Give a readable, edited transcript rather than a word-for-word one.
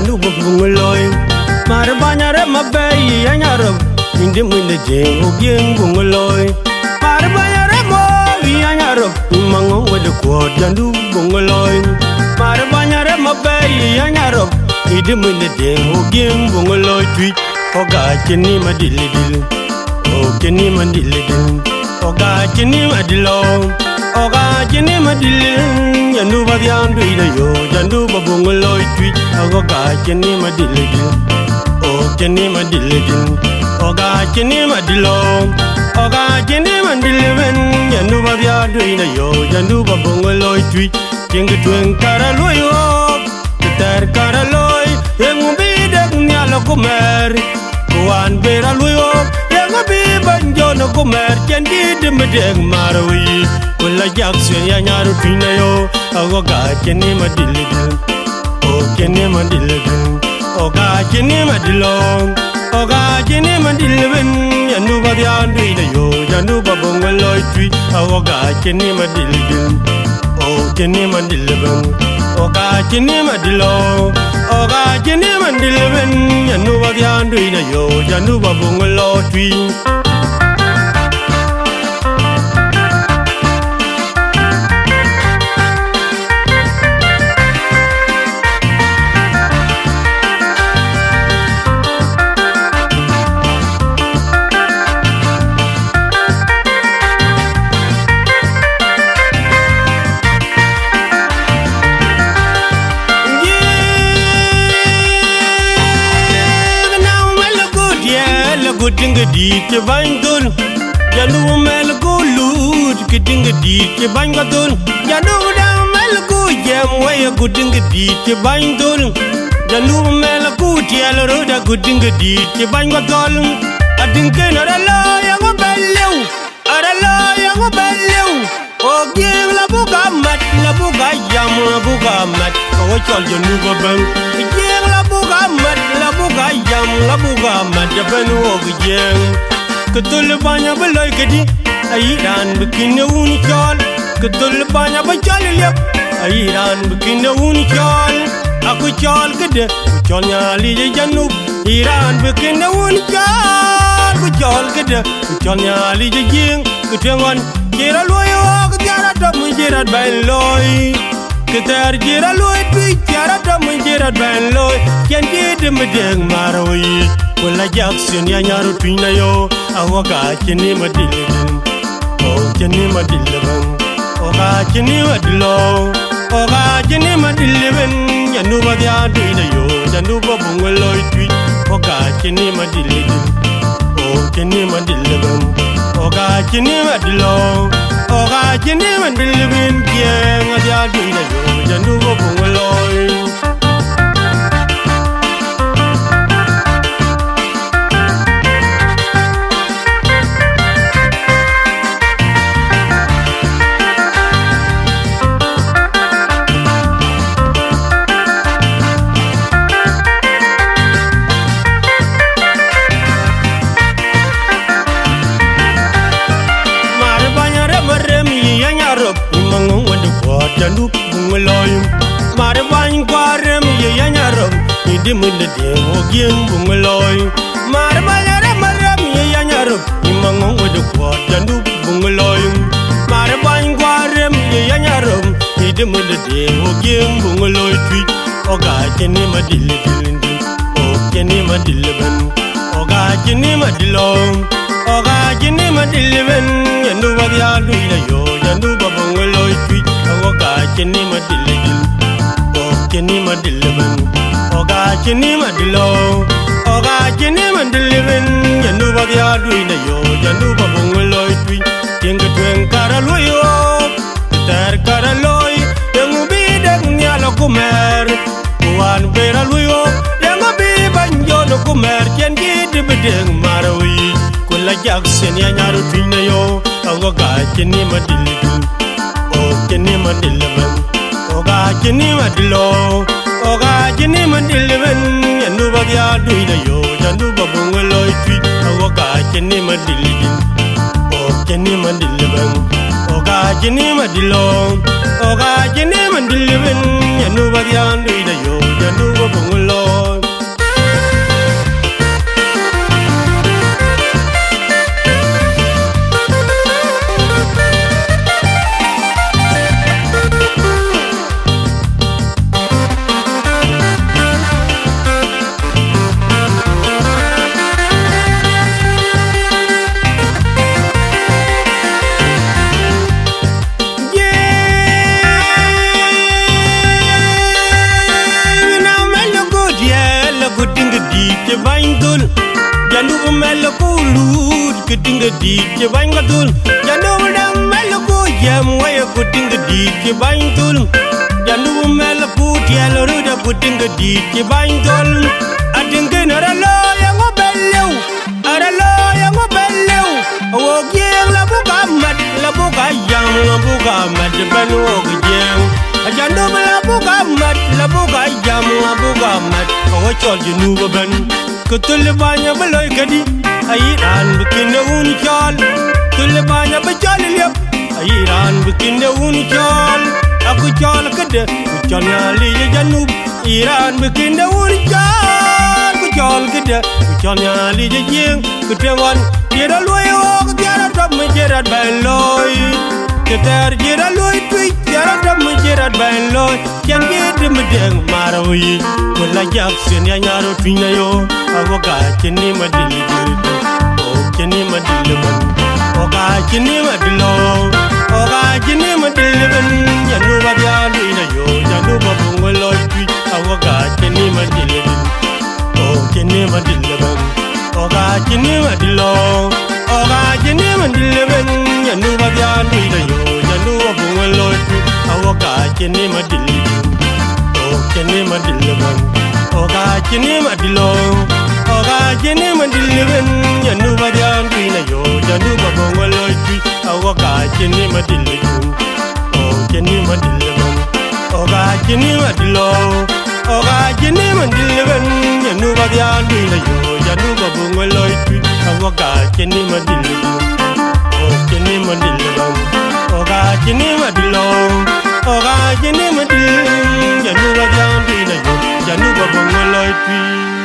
jandu bungaloy Marbanyare mabey anyarab inde minde jeng ogeng bungaloy Marbanyare mo wi anyarab mango wede Guot jandu bungaloy Marbanyare mabey anyarab inde minde jeng ogeng bungaloy twi oga cheni madilidil o cheni madilidil oga cheni madilo oga cheni madilil jandu badyandu ida yo jandu babungaloy twi oga cheni madilidil o cheni madilidil oga cheni madilo oga cheni madilwen jandu badyandu ida yo jandu babungaloy twi tinga twen karaloyo ter karaloy engumbi dek nyalo kumer kuan beraloyo engubi banjo no kumer kendi demedeng marawi kula jaksen ya nyaru tinayo oga cheni madilidil o cheni madilidil oga cheni madilo oga cheni madilwen yanu badyandu ida yo jandu babungaloy twi oga cheni madilidil o cheni madilwen oga cheni madilo oga cheni madilwen yanu badyandu ida yo jandu babungaloy twi Gedinga di ke bandun jandu mel gulut gedinga di ke bandun jandu dang mel gu jam way gedinga di ke bandun jandu mel gu tiel roda gedinga di ke bandun adinga narala yang belew arala yang belew o geng la buga mat la buga jam la buga mat o chol jandu babang geng la buga mat la buga jam la buga mat banu o geng ketul banyak beloy kedi airan bikin uni chol ketul banyak bacal liap airan bikin uni chol aku chol gede chol nyali je janub iran bikin uni chol aku chol gede chol nyali je jing ketengon kira loyo kira dom kira beloy ketar kira loy pi kira dom kira beloy ken de medeng marawi kula jaksen ya nyaru tinayo awaga cheni madilidin o cheni madilwen oga cheni madilo oga cheni madilwen yanu badyandu ida yo jandu babungaloy twi oga cheni madilidin o cheni madilwen oga cheni madilo oga cheni madilwen kien badyandu ida yo jandu babungaloy jandu bungaloy marban kwarem ye yanyarom idi minde deng ogeng bungaloy marbanyare maram ye yanyarom imangong wedu Guot jandu bungaloy marban kwarem ye yanyarom idi minde deng ogeng bungaloy twi oga cheni madilidil o cheni madilben oga cheni madilo oga cheni madilben jandu badyandu ida yo jandu babungaloy twi oga cheni madilidil o cheni madilben oga cheni madilo oga cheni madilben jandu badyandu ida yo jandu babungaloy twi tinga twen karaloyo ter karaloy engubi dek nyalo kumer kuan beraloyo engubi banjo no kumer chen gidi bedeng marawi kula jaksen ya nyaru tinayo oga cheni madilidil o cheni madilben oga cheni madilo oga cheni madilben yandu badyandu ida yo jandu babungaloy twi oga cheni madilidil o cheni madilben oga cheni madilo oga cheni madilben yandu badyandu ida yo jandu babungaloy ke bandul janu mel ko lut ke dinga di ke bangatul janu dang mel ko jam way ko dinga di ke bandul janu mel ko tielo ruda ko dinga di ke bandul adinga naralo yang obeleu aralo yang obeleu wo gieng la buka mat la buka yang la buka mat ben wo gieng ajando la buka mat la buka yang la buka mat wo chol jinu ben kutul banya beloy kadi airan bikin un chol tul banya bejal liap airan bikin un chol aku chol kede chol nyali janub iran bikin un chol ku chol kede chol nyali jeng kutengon dia loy ok dia dom jerat beloy keter dia loy tweet dia dom jerat beloy yang gede medeng marawi wala jak sen ya nyaro twinya yo awoga chini madili jirdo o chini madili ban oga chini madilo oga chini madili ban yanu babya luina yo yanu babungo loy tweet awoga chini madili o chini madili ban oga chini madilo oga chini madili ban yanu babya luina yo yanu babungo loy tweet awoga chini madili o chini madili ban oga chini madilo oga chini madili ban yanu babya luina yo yanu babungo loy tweet awoga chini madili o chini madili ban oga chini madilo oga chini madili ban yanu babya luina yo yanu babungo loy tweet awoga chini madili o chini madili ban oga chini madilo oga chini madili yanu babya luina yo yanu babungo loy tweet